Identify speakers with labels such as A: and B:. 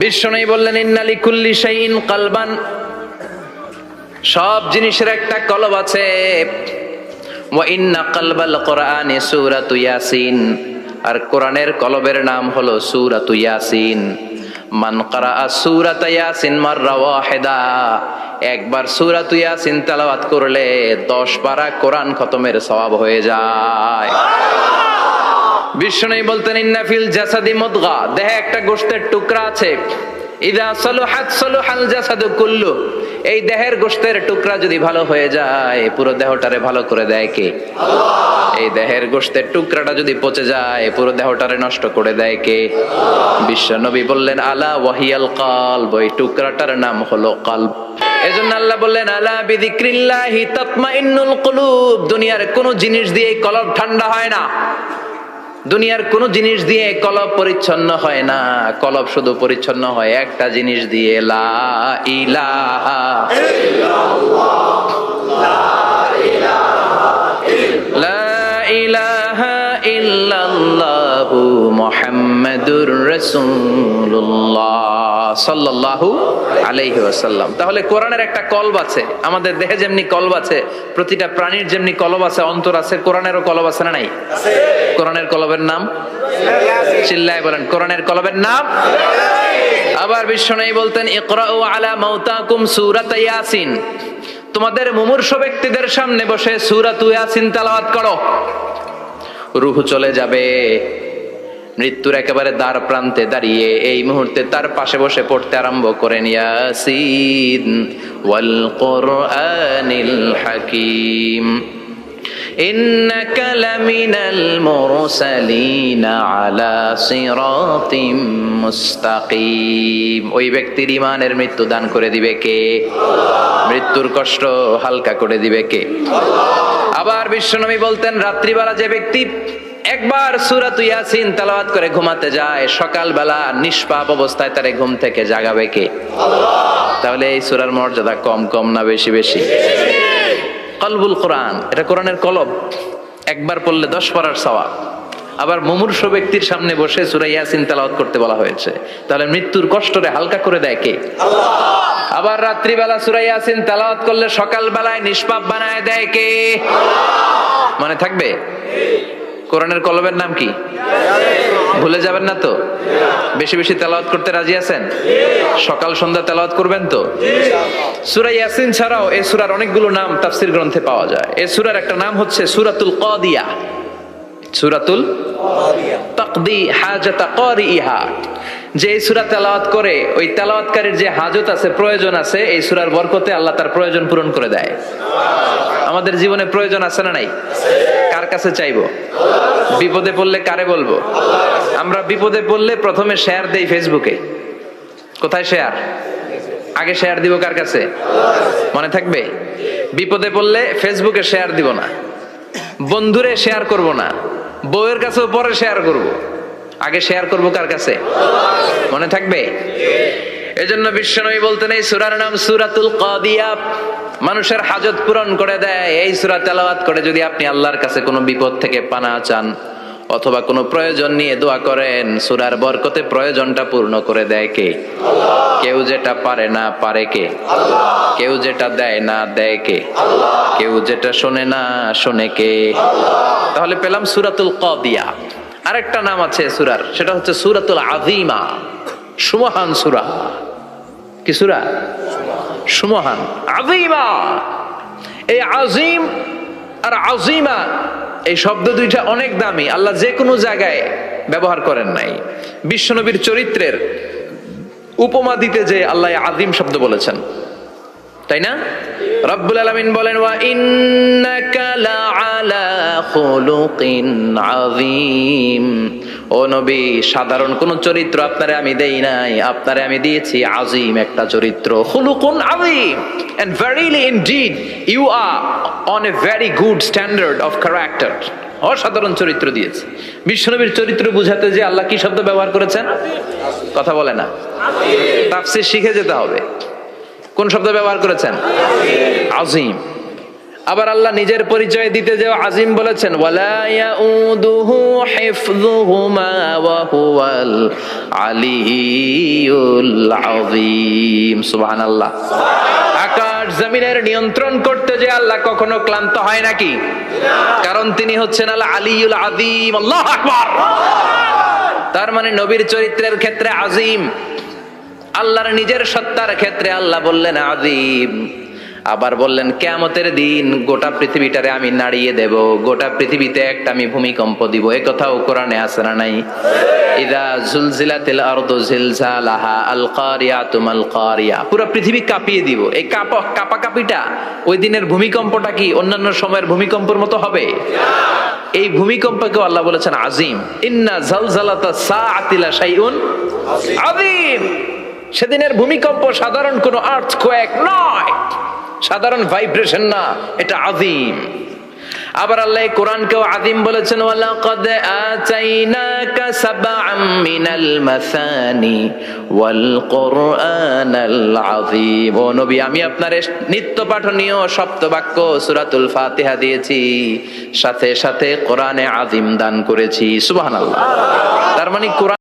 A: বিশ্বনবী বললেন ইন্না লিকুল্লি শাইইন কলবান, সব জিনিসের একটা কলব আছে। ওয়া ইন্না কলবাল কোরআনি সূরাতু ইয়াসিন, আর কোরআনের কলবের নাম হলো সূরাতু ইয়াসিন। মান ক্বারাআ সূরাতা ইয়াসিন মাররা ওয়াহিদা, একবার সূরাতু ইয়াসিন তেলাওয়াত করলে 10 পারা কোরআন খতমের সওয়াব হয়ে যায়। বিশ্বনবী বলতেন ইন্না ফিল জাসাদি মুদগা, দেহে একটা গোশতের টুকরা আছে। ইযা সালুহাত সালুহাল জাসাদু কুল্লু, এই দেহের গোশতের টুকরা যদি ভালো হয়ে যায় পুরো দেহটারে ভালো করে দেয় কে? আল্লাহ। এই দেহের গোশতের টুকরাটা যদি পচে যায় পুরো দেহটারে নষ্ট করে দেয় কে? বিশ্বনবী বললেন আলা ওয়াহিয়াল কলব, এই টুকরাটার নাম হলো কলব। এজন্য আল্লাহ বললেন আলা বিযিক্রিল্লাহি তাতমাইন্নুল কুলুব, দুনিয়ার কোন জিনিস দিয়ে কলব ঠান্ডা হয় না, দুনিয়ার কোন জিনিস দিয়ে কলব পরিচ্ছন্ন হয় না। কলব শুধু পরিচ্ছন্ন হয় একটা জিনিস দিয়ে, লা ইলাহা ইল্লাল্লাহ, লা ইলাহা ইল্লাল্লাহু মুহাম্মাদুর রাসূলুল্লাহ সাল্লাল্লাহু আলাইহি ওয়াসাল্লাম। তাহলে কোরআনের একটা কলব আছে, আমাদের দেহে যেমনি কলব আছে, প্রতিটা প্রাণীর যেমনি কলব আছে, অন্তর আছে, কোরআনেরও কলব আছে না নাই? আছে। কোরআনের কলবের নাম চিল্লায় বলেন, কোরআনের কলবের নাম। আবার বিশ্বনবী বলতেন ইকরাউ আলা মাউতাকুম সূরাত ইয়াসিন, তোমাদের মুমূর্ষু ব্যক্তিদের সামনে বসে সূরাত ইয়াসিন তেলাওয়াত করো। রূহ চলে যাবে, মৃত্যুর একেবারে দ্বার প্রান্তে দাঁড়িয়ে এই মুহূর্তে তার পাশে বসে পড়তে আরম্ভ করেন ইয়াসিন ওয়াল কুরআনিল হাকীম ইন্নাকা লামিনাল মুরসালিনা আলা সিরাতিম মুস্তাকিম। ওই ব্যক্তির ঈমানের মৃত্যু দান করে দিবে কে? আল্লাহ। মৃত্যুর কষ্ট হালকা করে দিবে কে? আল্লাহ। আবার বিশ্বনবী বলতেন রাত্রিবেলা যে ব্যক্তি একবার সূরাত ইয়াসিন তেলাওয়াত করে ঘুমাতে যায়, সকালবেলা নিষ্পাপ অবস্থায় তারে ঘুম থেকে জাগাবে কে? আল্লাহ। তাহলে এই সূরার মর্যাদা কম কম না বেশি বেশি? কলবুল কোরআন, এটা কোরআনের কলব, একবার পড়লে 10 পারার সওয়াব। আবার মুমূর্ষু ব্যক্তির সামনে বসে সূরা ইয়াসিন তেলাওয়াত করতে বলা হয়েছে, তাহলে মৃত্যুর কষ্টরে হালকা করে দেয় কে? আল্লাহ। আবার রাত্রিবেলা সূরা ইয়াসিন তেলাওয়াত করলে সকালবেলায় নিষ্পাপ বানায় দেয় কে? আল্লাহ। মনে থাকবে? কোরআনের কলবের নাম কি? ভুলে যাবেন না তো? বেশি বেশি তেলাওয়াত করতে রাজি আছেন? সকাল সন্ধ্যা তেলাওয়াত করবেন তো? সূরা ইয়াসিন ছাড়াও এই সূরার অনেকগুলো নাম তাফসীর গ্রন্থে পাওয়া যায়। এই সূরার একটা নাম হচ্ছে সূরাতুল কাদিয়া, সূরাতুল কাদিয়া, তাকদি হাজাতা কারিহা। যে এই সূরা তেলাওয়াত করে ওই তেলাওয়াতকারীর যে হাজত আছে, প্রয়োজন আছে, এই সূরার বরকতে আল্লাহ তার প্রয়োজন পূরণ করে দেয়। আমাদের জীবনে প্রয়োজন আছে না নাই? কার কাছে চাইবো? বিপদে পড়লে কারে বলবো? আমরা বিপদে পড়লে প্রথমে শেয়ার দেই ফেসবুকে। কোথায় শেয়ার? আগে শেয়ার দিব কার কাছে? মনে থাকবে? বিপদে পড়লে ফেসবুকে শেয়ার দিব না, বন্ধুরে শেয়ার করব না, বউয়ের কাছেও পরে শেয়ার করব, আগে শেয়ার করব কার কাছে? মনে থাকবে? এজন্য বিশ্বনবী বলতেন এই সূরার নাম সূরাতুল কাদিয়া, মানুষের হাজত পূরণ করে দেয়। এই সূরা তেলাওয়াত করে যদি আপনি আল্লাহর কাছে কোনো বিপদ থেকে পানা চান অথবা কোনো প্রয়োজন নিয়ে দোয়া করেন, সূরার বরকতে প্রয়োজনটা পূর্ণ করে দেয় কে? আল্লাহ। কেউ যেটা পারে না পারে কে? আল্লাহ। কেউ যেটা দেয় না দেয় কে? আল্লাহ। কেউ যেটা শোনে না শোনে কে? আল্লাহ। তাহলে পেলাম সূরাতুল কাদিয়া। আরেকটা নাম আছে সূরার, সেটা হচ্ছে সূরাতুল আযীমা, সুমহান সূরা। কি সূরা? সুমহান, আযীমা। এই আযীম আর আযীমা এই শব্দ দুইটা অনেক দামি, আল্লাহ যে কোনো জায়গায় ব্যবহার করেন নাই। বিশ্বনবীর চরিত্রের উপমা দিতে যে আল্লাহ আযীম শব্দ বলেছেন, তাই না? রব্বুল আলামিন বলেন ওয়া ইন্নাকা লাআলা খুলুকিন আযীম। ও নবী, সাধারণ কোন চরিত্র আপনারে আমি দেই নাই, আপনারে আমি দিয়েছি আযীম একটা চরিত্র, খুলুকুন আযীম। And verily indeed you are on a very good standard of character. অসাধারণ চরিত্র দিয়েছে। বিশ্বনবীর চরিত্র বুঝাতে যে আল্লাহ কি শব্দ ব্যবহার করেছেন? কথা বলে না, তাফসীর শিখে যেতে হবে। কোন শব্দ ব্যবহার করেছেন? আযীম। আবার আল্লাহ নিজের পরিচয় দিতে যে আজিম বলেছেন, ওয়ালা ইয়াউদুহু হিফযুহুমা ওয়া হুয়াল আলিয়্যুল আযীম। সুবহানাল্লাহ। আকাশ জমিনের নিয়ন্ত্রণ করতে যে আল্লাহ কখনো ক্লান্ত হয় নাকি? কারণ তিনি হচ্ছেন আল আলিয়্যুল আযীম। আল্লাহু আকবার। তার মানে নবীর চরিত্রের ক্ষেত্রে আজিম, আল্লাহর নিজের সত্তার ক্ষেত্রে আল্লাহ বললেন আযীম। আবার বললেন কিয়ামতের দিন গোটা পৃথিবীটারে আমি নাড়িয়ে দেব, গোটা পৃথিবীতে একটা আমি ভূমিকম্প দিব। এই কথাও কোরআনে আছে না নাই? ইযা জুলজিলাতিল আরদু জিলজালাহা আল কারিয়াতু মাল কারিয়া। পুরো পৃথিবী কাঁপিয়ে দিব। এই কাঁপাকাঁপিটা ওই দিনের ভূমিকম্পটা কি অন্যান্য সময়ের ভূমিকম্পের মতো হবে? এই ভূমিকম্পকে আল্লাহ বলেছেন আজিম। ইন্না জালজালাতা সাআতি লা শাইউন আযীম। সেদিনের ভূমিকম্প সাধারণ কোনো আর্থকোয়েক নয়, সাধারণ ভাইব্রেশন না, এটা আযীম। আবার আল্লাহ কোরআনকেও আযীম বলেছেন, ওয়ালাকাদ আতাইনাকা সাবআম মিনাল মাসানি ওয়াল কুরআনাল আযীম। ও নবী, আমি আপনার নিত্য পাঠনীয় সপ্তবাক্য সূরাতুল ফাতিহা দিয়েছি, সাথে সাথে কোরআনে আযীম দান করেছি। সুবহানাল্লাহ। তার মানে কোরআন